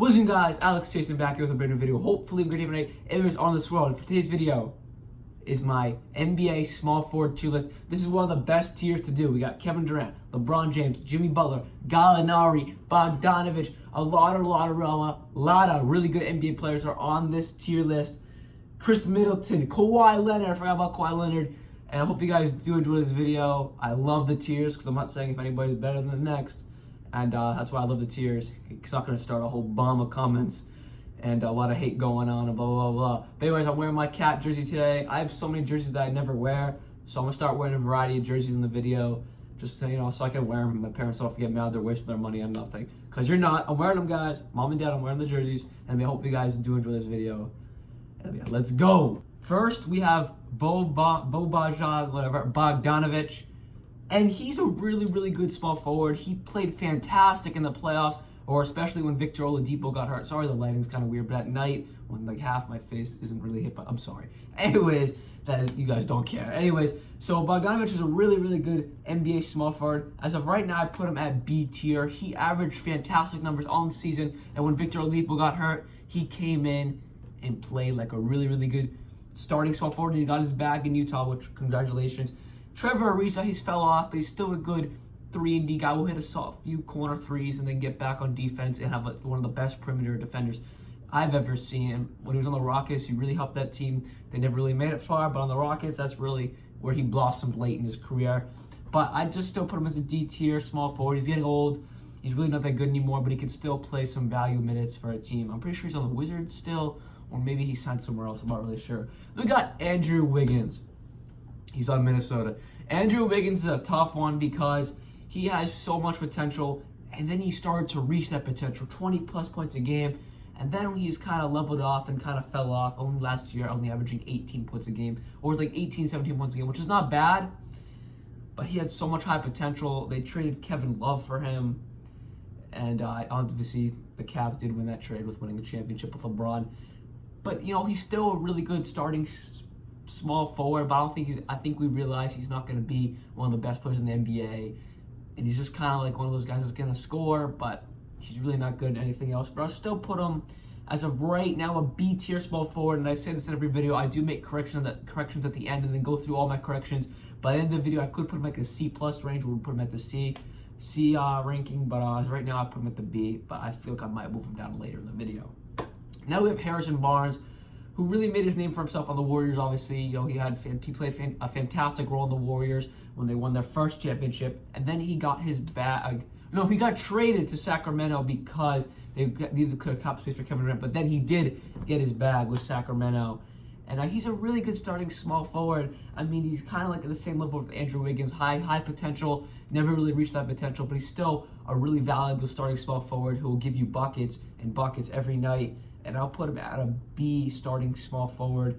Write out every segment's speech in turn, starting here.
What's up, guys? Alex Jason back here with a brand new video. Hopefully, we're going to have everyone's on this world. For today's video is my NBA small forward tier list. This is one of the best tiers to do. We got Kevin Durant, LeBron James, Jimmy Butler, Gallinari, Bogdanovic. A lot of really good NBA players are on this tier list. Chris Middleton, Kawhi Leonard. I forgot about Kawhi Leonard. And I hope you guys do enjoy this video. I love the tiers because I'm not saying if anybody's better than the next. And that's why I love the tiers. It's not going to start a whole bomb of comments and a lot of hate going on and blah, blah, blah. But anyways, I'm wearing my Cat jersey today. I have so many jerseys that I never wear. So I'm going to start wearing a variety of jerseys in the video. Just so, so I can wear them. My parents don't have to get mad. They're wasting their money on nothing. Because you're not. I'm wearing them, guys. Mom and Dad, I'm wearing the jerseys. And I hope you guys do enjoy this video. And yeah, let's go. First, we have Bogdanovic. And he's a really good small forward. He played fantastic in the playoffs, or especially when Victor Oladipo got hurt. Sorry, the lighting's kind of weird, but at night, when like half my face isn't really hit, but I'm sorry. Anyways, you guys don't care. Anyways, so Bogdanovic is a really good NBA small forward. As of right now, I put him at B tier. He averaged fantastic numbers all the season, and when Victor Oladipo got hurt, he came in and played like a really good starting small forward, and he got his bag in Utah, which congratulations. Trevor Ariza, he's fell off, but he's still a good 3-and-D guy. Will hit a few corner threes and then get back on defense and have one of the best perimeter defenders I've ever seen. And when he was on the Rockets, he really helped that team. They never really made it far, but on the Rockets, that's really where he blossomed late in his career. But I just still put him as a D tier small forward. He's getting old. He's really not that good anymore, but he can still play some value minutes for a team. I'm pretty sure he's on the Wizards still, or maybe he signed somewhere else. I'm not really sure. We got Andrew Wiggins. He's on Minnesota. Andrew Wiggins is a tough one because he has so much potential, and then he started to reach that potential, 20-plus points a game, and then he's kind of leveled off and kind of fell off. Only last year, only averaging 18 points a game, or like 18, 17 points a game, which is not bad, but he had so much high potential. They traded Kevin Love for him, and obviously the Cavs did win that trade with winning a championship with LeBron. But, he's still a really good starting small forward, but I think we realize he's not going to be one of the best players in the NBA, and he's just kind of like one of those guys that's going to score, but he's really not good at anything else. But I'll still put him, as of right now, a B tier small forward, and I say this in every video. I do make corrections at the end and then go through all my corrections. By the end of the video, I could put him like a C plus range, or put him at the C ranking, but as right now, I put him at the B, but I feel like I might move him down later in the video. Now we have Harrison Barnes, who really made his name for himself on the Warriors. Obviously, he played a fantastic role in the Warriors when they won their first championship, and then he got his bag. No, he got traded to Sacramento because they needed to clear cap space for Kevin Durant, but then he did get his bag with Sacramento, and he's a really good starting small forward. I mean, he's kind of like at the same level with Andrew Wiggins, high potential, never really reached that potential, but he's still a really valuable starting small forward who will give you buckets every night. And I'll put him at a B starting small forward.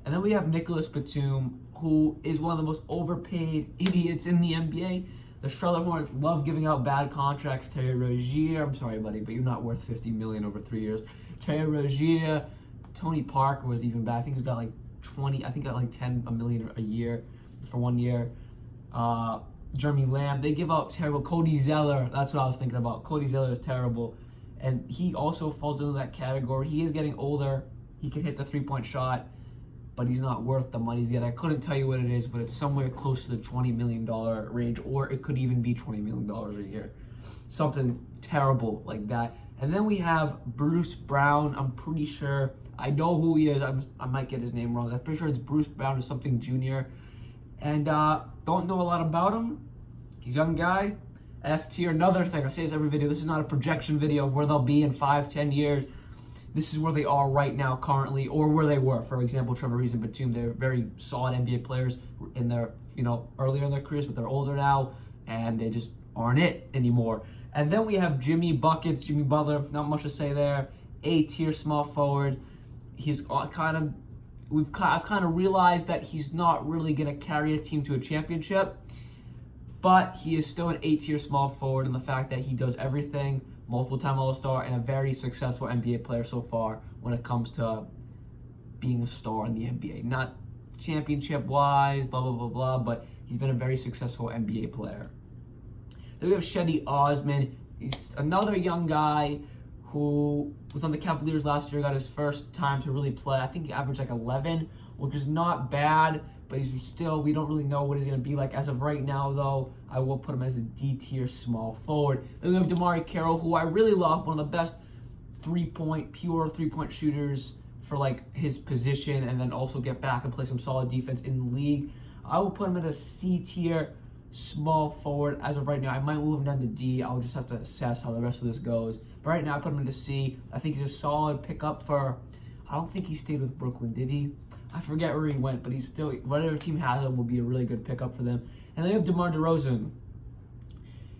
And then we have Nicholas Batum, who is one of the most overpaid idiots in the NBA. The Charlotte Hornets love giving out bad contracts. Terry Rozier, I'm sorry, buddy, but you're not worth $50 million over 3 years. Terry Rozier, Tony Parker was even bad. I think he got like $10 million a year for 1 year. Jeremy Lamb, they give out terrible. Cody Zeller, that's what I was thinking about. Cody Zeller is terrible. And he also falls into that category. He is getting older. He can hit the three-point shot, but he's not worth the money he's getting. I couldn't tell you what it is, but it's somewhere close to the $20 million range, or it could even be $20 million a year. Something terrible like that. And then we have Bruce Brown. I'm pretty sure. I know who he is. I might get his name wrong. I'm pretty sure it's Bruce Brown or something Jr. And don't know a lot about him. He's a young guy. F tier. Another thing, I say this every video, this is not a projection video of where they'll be in 5-10 years. This is where they are right now currently, or where they were. For example, Trevor Ariza and Batum, they're very solid NBA players in their, earlier in their careers, but they're older now, and they just aren't it anymore. And then we have Jimmy Butler, not much to say there. A tier small forward. I've kind of realized that he's not really gonna carry a team to a championship. But he is still an A-tier small forward in the fact that he does everything, multiple-time All-Star, and a very successful NBA player so far when it comes to being a star in the NBA. Not championship-wise, blah, blah, blah, blah, but he's been a very successful NBA player. Then we have Cedi Osman. He's another young guy who was on the Cavaliers last year, got his first time to really play. I think he averaged like 11, which is not bad, but he's still, we don't really know what he's going to be like. As of right now, though, I will put him as a D-tier small forward. Then we have DeMarre Carroll, who I really love, one of the best pure three-point shooters for like his position, and then also get back and play some solid defense in the league. I will put him at a C-tier small forward as of right now. I might move him down to D. I'll just have to assess how the rest of this goes. But right now, I put him into C. I think he's a solid pickup for, I don't think he stayed with Brooklyn, did he? I forget where he went, but he's still, whatever team has him will be a really good pickup for them. And then we have DeMar DeRozan.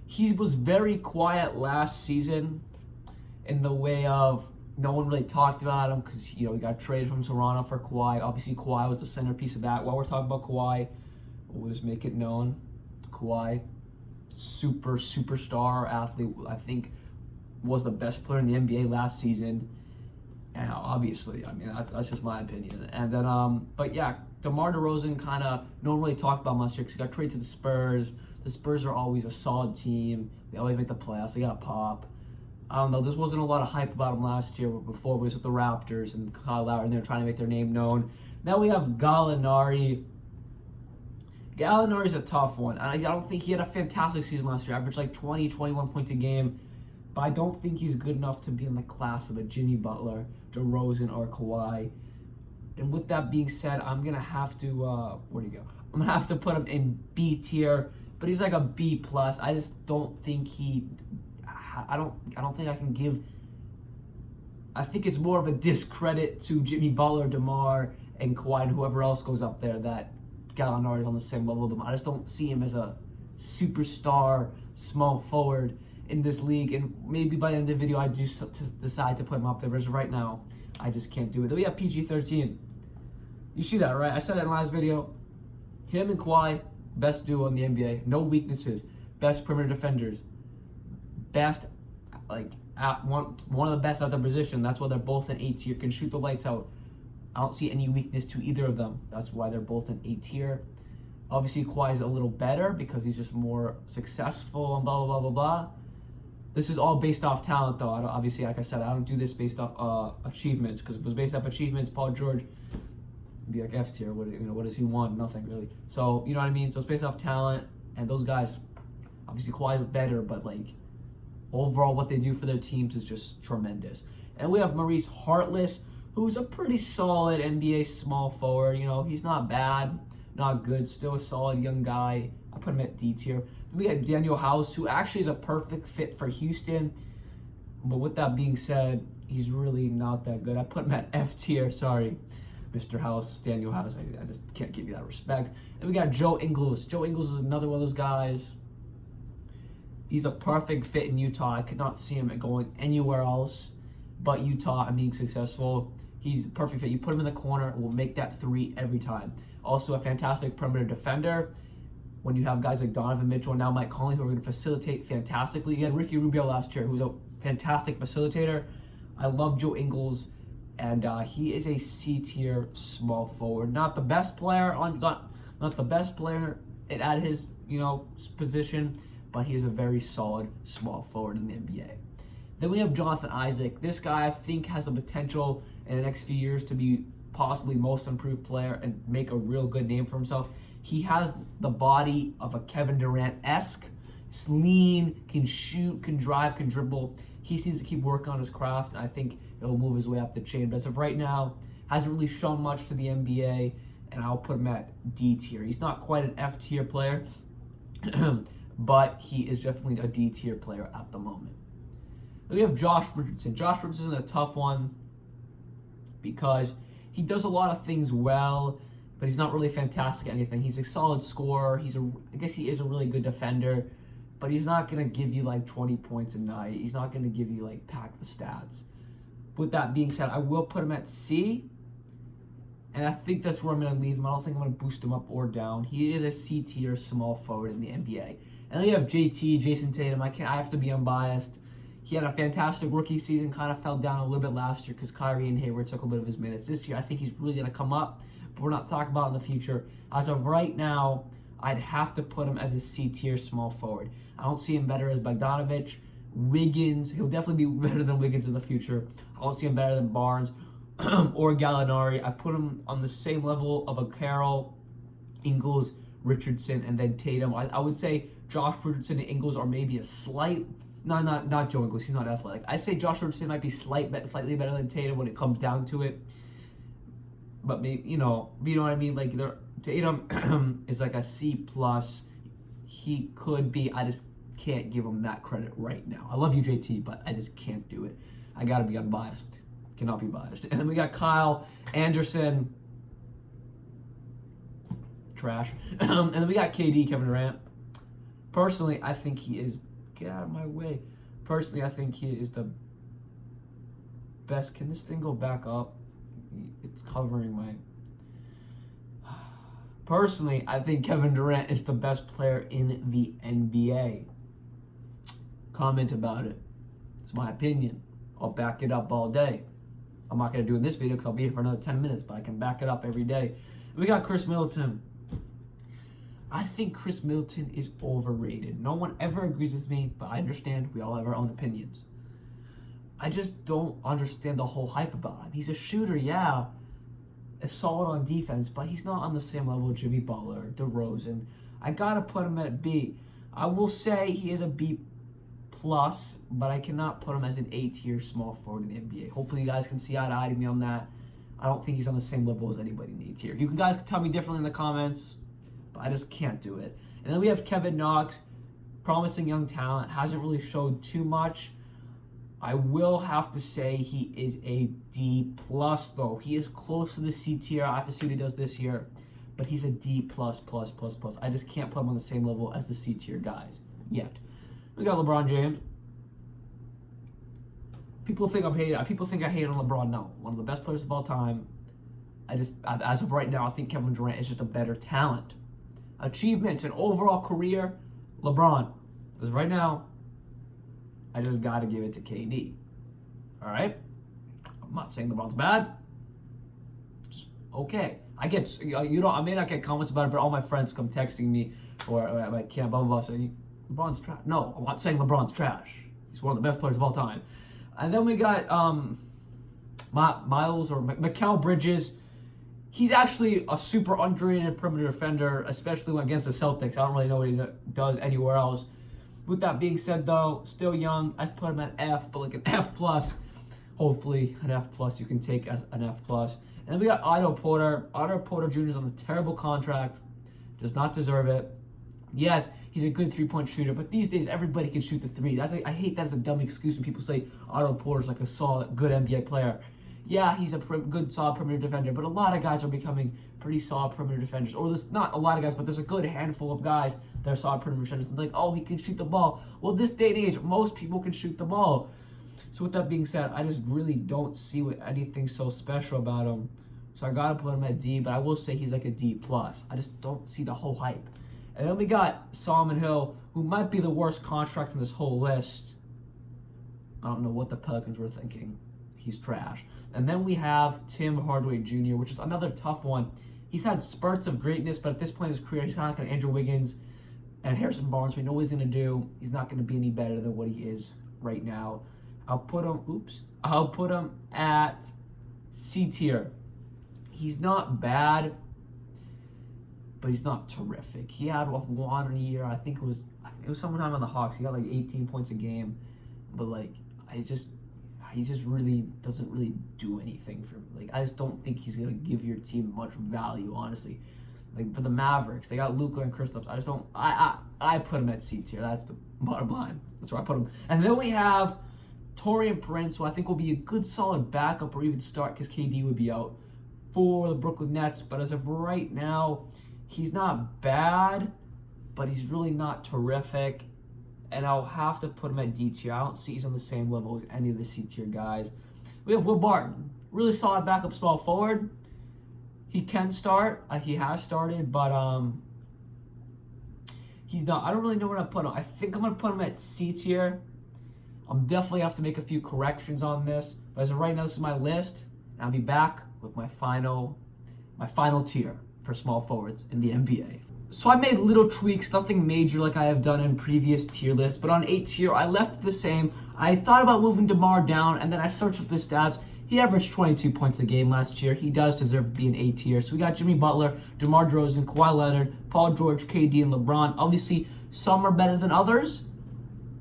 He was very quiet last season in the way of no one really talked about him because, he got traded from Toronto for Kawhi. Obviously, Kawhi was the centerpiece of that. While we're talking about Kawhi, we'll just make it known. Kawhi, superstar athlete, I think was the best player in the NBA last season. And obviously, I mean, that's just my opinion. And then, but yeah, DeMar DeRozan kind of, no one really talked about him last year because he got traded to the Spurs. The Spurs are always a solid team. They always make the playoffs. They got to pop. I don't know, there wasn't a lot of hype about him last year, but before it was with the Raptors and Kyle Lowry, and they're trying to make their name known. Now we have Gallinari. Gallinari's a tough one. I don't think he had a fantastic season last year. Averaged like 20, 21 points a game. But I don't think he's good enough to be in the class of a Jimmy Butler, DeRozan, or Kawhi. And with that being said, I'm going to have to, where'd he go? I'm going to have to put him in B tier, but he's like a B+. I just don't think I don't think I can give, I think it's more of a discredit to Jimmy Butler, DeMar, and Kawhi, and whoever else goes up there that Gallinari is on the same level of them. I just don't see him as a superstar small forward in this league, and maybe by the end of the video I do decide to put him up there, but right now I just can't do it. Then we have PG-13. You see that, right? I said that in the last video. Him and Kawhi, best duo in the NBA. No weaknesses. Best perimeter defenders. Best, like, at one of the best at their position. That's why they're both an A tier. Can shoot the lights out. I don't see any weakness to either of them. That's why they're both an A tier. Obviously, Kawhi is a little better because he's just more successful and blah, blah, blah, blah, blah. This is all based off talent, though. Obviously, like I said, I don't do this based off achievements, because if it was based off achievements, Paul George would be like F tier. What does he want? Nothing, really. So, you know what I mean? So it's based off talent, and those guys, obviously Kawhi's better, but, like, overall what they do for their teams is just tremendous. And we have Maurice Harkless, who's a pretty solid NBA small forward. He's not bad, not good, still a solid young guy. I put him at D tier. Then we got Daniel House, who actually is a perfect fit for Houston. But with that being said, he's really not that good. I put him at F tier. Sorry, Mr. House, Daniel House. I just can't give you that respect. And we got Joe Ingles. Joe Ingles is another one of those guys. He's a perfect fit in Utah. I could not see him going anywhere else but Utah and being successful. He's a perfect fit. You put him in the corner, will make that three every time. Also a fantastic perimeter defender. When you have guys like Donovan Mitchell and now Mike Conley who are going to facilitate fantastically. You had Ricky Rubio last year, who's a fantastic facilitator. I love Joe Ingles, and he is a C-tier small forward. Not the best player not the best player at his position, but he is a very solid small forward in the NBA. Then we have Jonathan Isaac. This guy, I think, has the potential in the next few years to be possibly most improved player and make a real good name for himself. He has the body of a Kevin Durant-esque. He's lean, can shoot, can drive, can dribble. He needs to keep working on his craft, and I think it'll move his way up the chain. But as of right now, hasn't really shown much to the NBA, and I'll put him at D tier. He's not quite an F tier player, but he is definitely a D tier player at the moment. Then we have Josh Richardson. Josh Richardson is a tough one because he does a lot of things well, but he's not really fantastic at anything. He's a solid scorer. I guess he is a really good defender, but he's not going to give you like 20 points a night. He's not going to give you like pack the stats. With that being said, I will put him at C, and I think that's where I'm going to leave him. I don't think I'm going to boost him up or down. He is a C tier small forward in the NBA. And then you have JT, Jason Tatum. I have to be unbiased. He had a fantastic rookie season, kind of fell down a little bit last year because Kyrie and Hayward took a bit of his minutes. This year, I think he's really going to come up, but we're not talking about it in the future. As of right now, I'd have to put him as a C-tier small forward. I don't see him better as Bogdanovic, Wiggins, he'll definitely be better than Wiggins in the future. I don't see him better than Barnes or Gallinari. I put him on the same level of a Carroll, Ingles, Richardson, and then Tatum. I would say Josh Richardson and Ingles are maybe a slight, not Joe Ingles, he's not athletic. I say Josh Richardson might be slightly better than Tatum when it comes down to it. But maybe, you know what I mean? Like, Tatum is like a C+. He could be, I just can't give him that credit right now. I love you, JT, but I just can't do it. I gotta be unbiased. Cannot be biased. And then we got Kyle Anderson. Trash. And then we got KD, Kevin Durant. Personally, I think he is, get out of my way. Personally, I think he is the best. Can this thing go back up? It's covering my... Personally, I think Kevin Durant is the best player in the NBA. Comment about it. It's my opinion. I'll back it up all day. I'm not going to do it in this video because I'll be here for another 10 minutes, but I can back it up every day. We got Chris Middleton. I think Chris Middleton is overrated. No one ever agrees with me, but I understand we all have our own opinions. I just don't understand the whole hype about him. He's a shooter, yeah. Is solid on defense, but he's not on the same level as Jimmy Butler, DeRozan. I gotta put him at B. I will say he is a B+, but I cannot put him as an A-tier small forward in the NBA. Hopefully you guys can see eye to eye to me on that. I don't think he's on the same level as anybody in A-tier. You guys can tell me differently in the comments, but I just can't do it. And then we have Kevin Knox, promising young talent, hasn't really showed too much. I will have to say he is a D+, though. He is close to the C tier. I have to see what he does this year. But he's a D++++. I just can't put him on the same level as the C tier guys yet. We got LeBron James. People think I hate on LeBron. No. One of the best players of all time. As of right now, I think Kevin Durant is just a better talent. Achievements and overall career, LeBron. Because right now, I just got to give it to KD. All right? I'm not saying LeBron's bad. Just okay. I may not get comments about it, but all my friends come texting me or I can't blah, blah, blah, saying LeBron's trash. No, I'm not saying LeBron's trash. He's one of the best players of all time. And then we got Miles or Mikal Bridges. He's actually a super underrated perimeter defender, especially when against the Celtics. I don't really know what he does anywhere else. With that being said, though, still young. I put him at F, but like an F+. Hopefully, an F+. You can take an F+. And then we got Otto Porter. Otto Porter Jr. is on a terrible contract. Does not deserve it. Yes, he's a good three-point shooter, but these days everybody can shoot the three. I hate that as a dumb excuse when people say Otto Porter's like a solid, good NBA player. Yeah, he's a good, solid perimeter defender, but a lot of guys are becoming pretty solid perimeter defenders. Or there's not a lot of guys, but there's a good handful of guys that are solid perimeter defenders. And like, oh, he can shoot the ball. Well, this day and age, most people can shoot the ball. So with that being said, I just really don't see anything so special about him. So I got to put him at D, but I will say he's like a D+. I just don't see the whole hype. And then we got Solomon Hill, who might be the worst contract in this whole list. I don't know what the Pelicans were thinking. He's trash. And then we have Tim Hardaway Jr., which is another tough one. He's had spurts of greatness, but at this point in his career, he's kind of like Andrew Wiggins and Harrison Barnes. We know what he's going to do. He's not going to be any better than what he is right now. I'll put him at C tier. He's not bad, but he's not terrific. He had one year, I think it was sometime on the Hawks. He got like 18 points a game, but like he just really doesn't really do anything for me. Like, I just don't think he's gonna give your team much value, honestly. Like for the Mavericks, they got Luka and Kristaps. I just don't. I put him at C tier. That's the bottom line. That's where I put him. And then we have Taurean Prince, who I think will be a good, solid backup or even start because KD would be out for the Brooklyn Nets. But as of right now, he's not bad, but he's really not terrific. And I'll have to put him at D tier. I don't see he's on the same level as any of the C tier guys. We have Will Barton, really solid backup small forward. He can start. He has started, but he's not. I don't really know where to put him. I think I'm gonna put him at C tier. I'm definitely have to make a few corrections on this. But as of right now, this is my list, and I'll be back with my final tier for small forwards in the NBA. So I made little tweaks, nothing major like I have done in previous tier lists, but on 8 tier, I left it the same. I thought about moving DeMar down, and then I searched up his stats. He averaged 22 points a game last year. He does deserve to be an A tier. So we got Jimmy Butler, DeMar DeRozan, Kawhi Leonard, Paul George, KD, and LeBron. Obviously, some are better than others,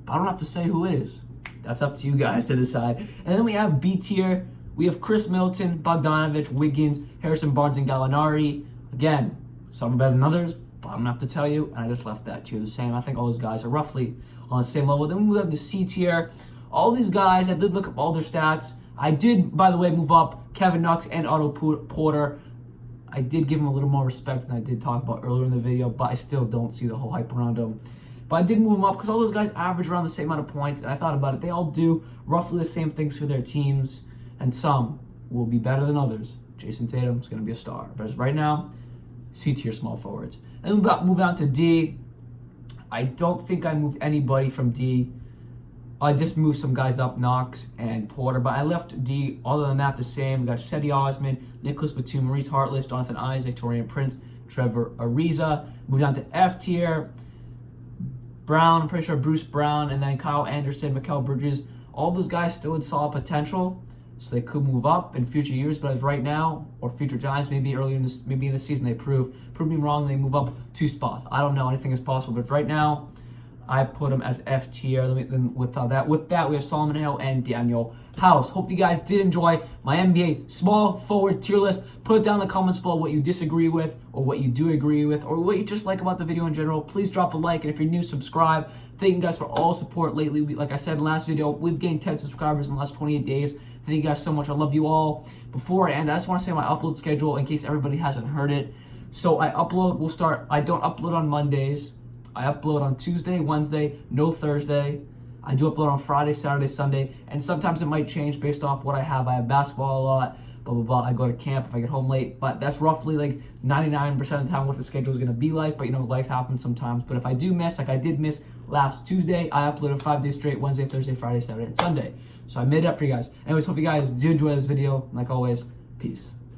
but I don't have to say who is. That's up to you guys to decide. And then we have B tier. We have Chris Middleton, Bogdanovich, Wiggins, Harrison Barnes, and Gallinari. Again, some are better than others, but I don't have to tell you. And I just left that tier the same. I think all those guys are roughly on the same level. Then we have the C tier. All these guys, I did look up all their stats. I did, by the way, move up Kevin Knox and Otto Porter. I did give him a little more respect than I did talk about earlier in the video, but I still don't see the whole hype around him. But I did move them up because all those guys average around the same amount of points, and I thought about it. They all do roughly the same things for their teams, and some will be better than others. Jason Tatum is going to be a star. But as right now, C tier small forwards. And then we move on to D. I don't think I moved anybody from D. I just moved some guys up, Knox and Porter, but I left D, other than that, the same. We got Cedi Osman, Nicholas Batum, Maurice Harkless, Jonathan Isaac, Taurean Prince, Trevor Ariza. Moved on to F tier. Brown, I'm pretty sure Bruce Brown, and then Kyle Anderson, Mikal Bridges. All those guys still had solid potential, so they could move up in future years. But as right now, or future times, maybe earlier in this, maybe in the season, they prove me wrong. They move up 2 spots. I don't know. Anything is possible. But right now, I put them as F tier. With that, we have Solomon Hill and Daniel House. Hope you guys did enjoy my NBA small forward tier list. Put it down in the comments below what you disagree with, or what you do agree with, or what you just like about the video in general. Please drop a like, and if you're new, subscribe. Thank you guys for all support lately. Like I said in the last video, we've gained 10 subscribers in the last 28 days. Thank you guys so much. I love you all. Before I end, I just want to say my upload schedule in case everybody hasn't heard it. So I don't upload on Mondays. I upload on Tuesday, Wednesday, no Thursday. I do upload on Friday, Saturday, Sunday, and sometimes it might change based off what I have. I have basketball a lot, blah, blah, blah. I go to camp if I get home late, but that's roughly like 99% of the time what the schedule is going to be like, but life happens sometimes. But if I do miss, like I did miss last Tuesday, I uploaded 5 days straight, Wednesday, Thursday, Friday, Saturday, and Sunday. So I made it up for you guys. Anyways, hope you guys do enjoy this video. Like always, peace.